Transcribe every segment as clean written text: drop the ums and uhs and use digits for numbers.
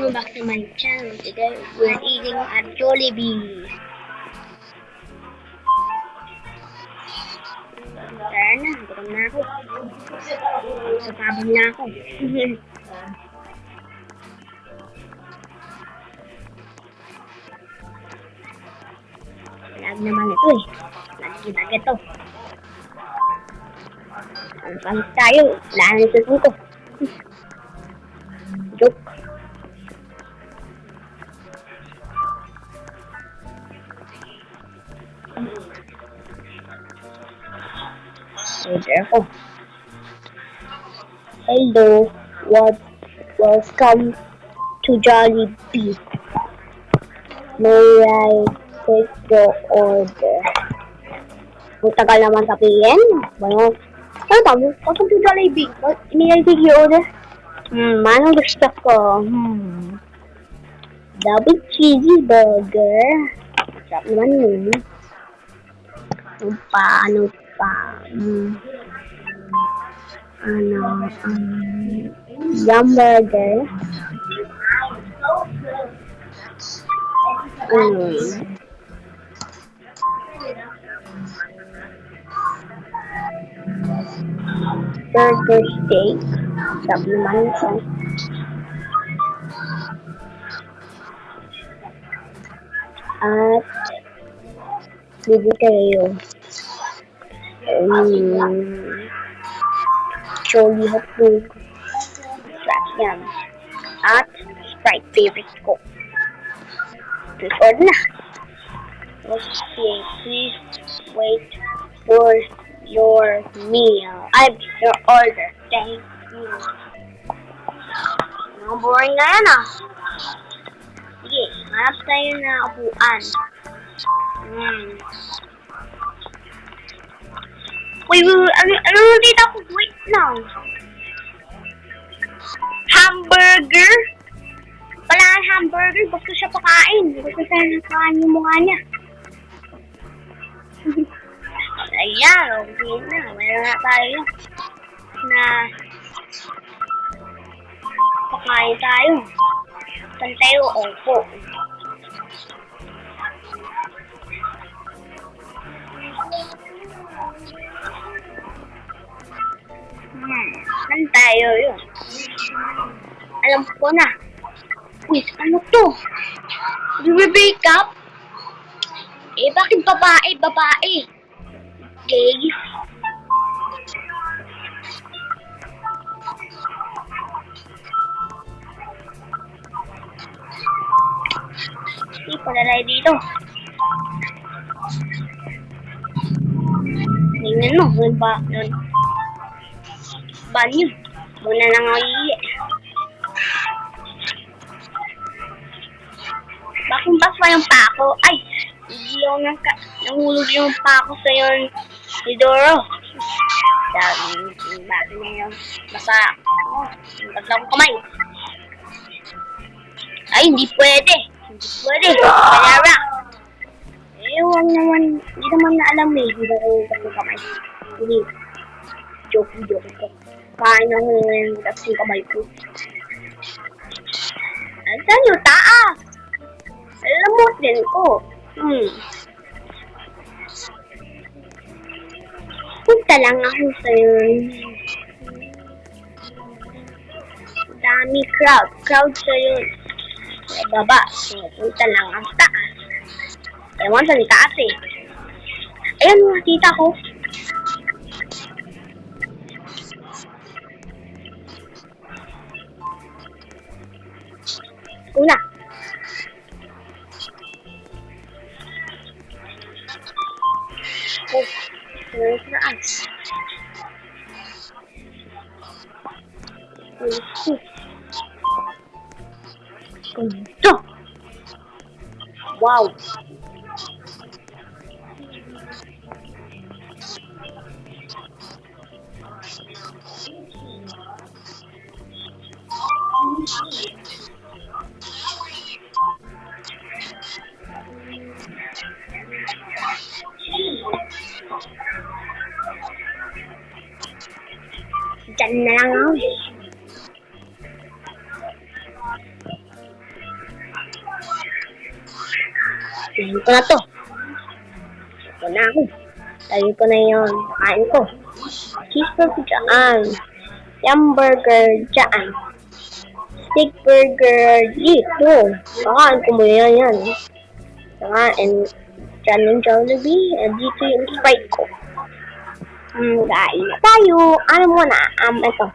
Welcome back to my channel. Today we're eating at Jollibee. Tara na, gutom na ako. Sasabog na ako. Lag naman ito eh. Lag ito. Ang pangit tayo. Wala na ito ko. Joke. Order ko. Hello, welcome to Jollibee. May I take your order? Ang tagal naman sabihin. Ano tawag? Welcome to Jollibee. May I take your order? Anong gusto ko? Double cheesy burger. Sarap naman yun. Ano pa? Yum burger. Burger steak. Sarap naman ito. At bibili kayo. Choli hotdog. Sarap yan. At Sprite favorite ko. Please order na. Okay, please wait for your meal. Your order. Thank you. Ang boring na yan ah. Sige, hanap tayo na upuan. Wait, ano dito ako? Wait now. Hamburger? Wala ang hamburger. Gusto siya pakain. Gusto siya nakain yung mukha niya. Ayan, okay na. Meron na tayo na pakain tayo. Saan tayo? Opo. Saan tayo yun? Alam ko na. Wait, ano to? Wake up? Bakit babae? Okay. Hindi pala tayo dito. Tingnan mo, nun. Banyo. Muna lang ako iiyak. Bakit pa yung pako? Ay! Igiyaw nahulog yung pako sa yun ni Doro. Bakit na yung basa. Yung tatlo kong kamay. Ay, hindi pwede. Palara. Huwag naman. Hindi naman na alam eh. Hindi na yung tatlo kamay. Hindi. Joke ko. Kain ako yung tatlo kamay ko. Saan yung taas? Alam mo din ko. Punta lang ako sa yun. Dami crowd sa yun. Sa baba. Punta lang ang taas. Ewan saan taas eh. Ayan, nakita ko. Una. Taas. Ito. Wow. Diyan na lang ako. Tayo ko na to. Ito na ako. Tayo ko na yun. Kain ko. Cheeseburger dyan. Hamburger dyan. Steak burger dito. Kakain ko mo yan. Kakain. Dyan yung Jollibee. Dito yung Sprite ko. Kain na tayo. Ano muna? Ito.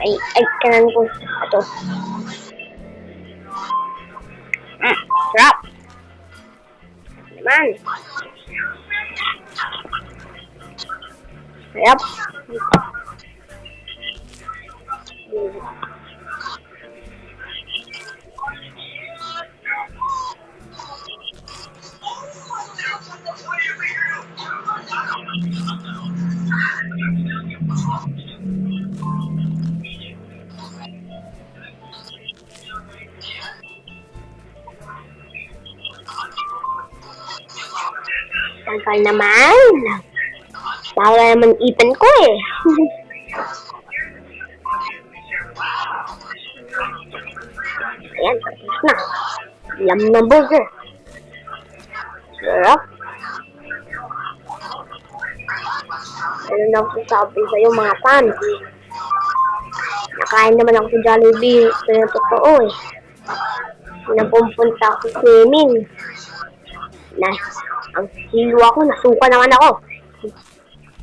Ay, kanan ko. Ito. Sarap. Naman. Sarap. Tangkal naman. Bawal naman ipin ko eh. Ayan, tapos na. Yum na burger. Sarap. Ano na ako sabi sa'yo mga fans. Nakain naman ako sa Jollibee. Ito yung totoo eh. Napupunta ako sa swimming. Ang silwa ko, nasuka naman ako.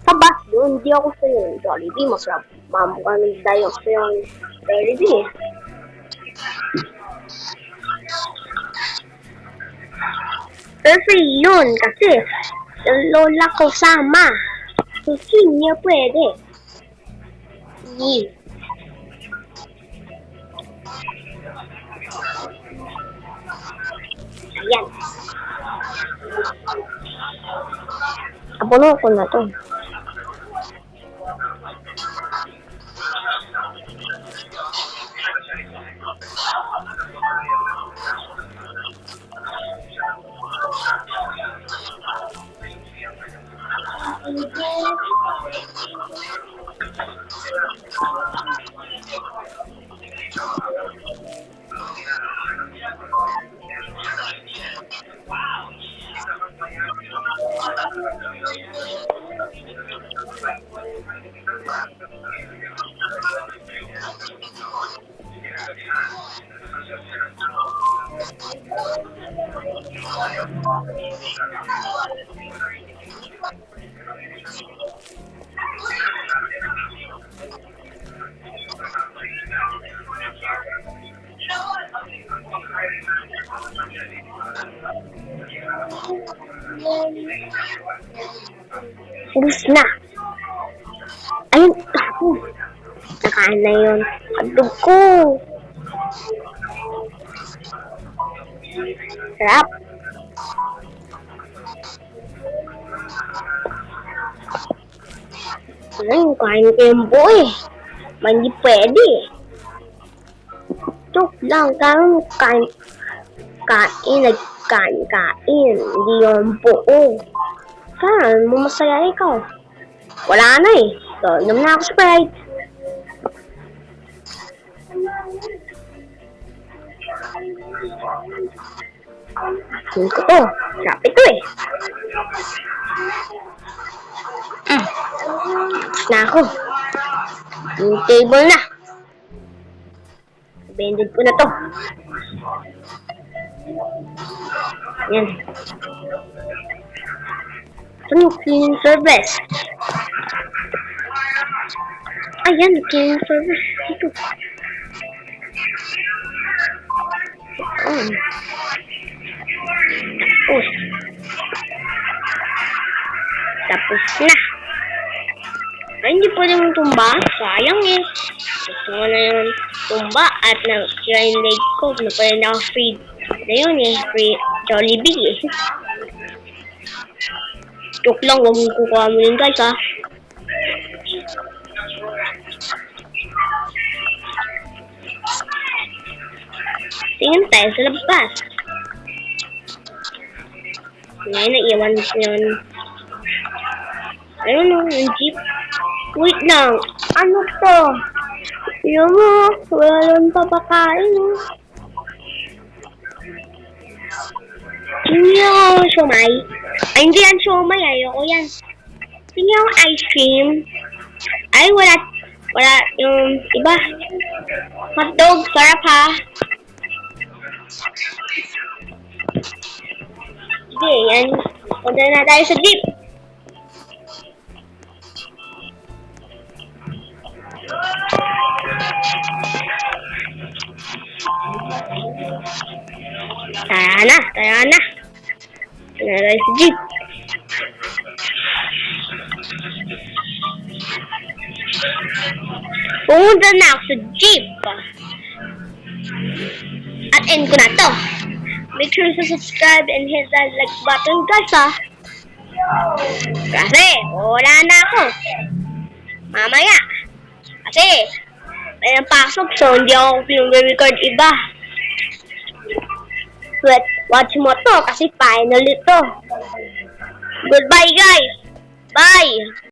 Sa bus doon, hindi ako sa yung Jollibee. Masarap. Mamukha ng dayo sa yung Jollibee. Pero free yun kasi yung lola ko sama. So, niya pwede. Yeah. Ayan. Apuno ko na to. Ubus na. Ayun, ako. Nakain na yun. Hotdog ko. Sarap. Ayun, kain ko yung boy. Hindi pwede. Joke lang. Kain. Kain. Hindi yung buo. Saan mo masaya ikaw? Wala na eh. So, inom na ako Sprite. Hindi ko to. Sarap ito eh. Na ako. Yung table na. Bended ko na to. Yan. Ito yung cleaning service. Ayan, cleaning service. Ito. Tapos na. Ay, hindi pwede mong tumba. Sayang eh. Gusto mo na yung tumba at na-sira yung leg ko. Na pwede na ako free. Na yun eh. Free Jollibee eh. Joke lang. Huwag mong kukuha mo yun guys ha. Tingin tayo sa labas. Ngayon naiwan yun. Ayun o, yung jeep. Wait lang. Ano to? Yun mo. Wala lang papakain o. Tingnan yung siomay. Ay, hindi yan siomay. Ayoko yan. Tingnan yung ice cream. Ay, wala yung iba. Hotdog, sarap ha. Sige, yan. Punta na tayo sa jeep. Tara na. Tara na tayo sa jeep. Pumunta na ako sa jeep. At end ko na to. Make sure to subscribe and hit that like button guys ha. Kasi wala na ako. Mamaya. Kasi may napasok so hindi ako pinag-record iba. Wait, watch mo to kasi final ito. Goodbye guys. Bye.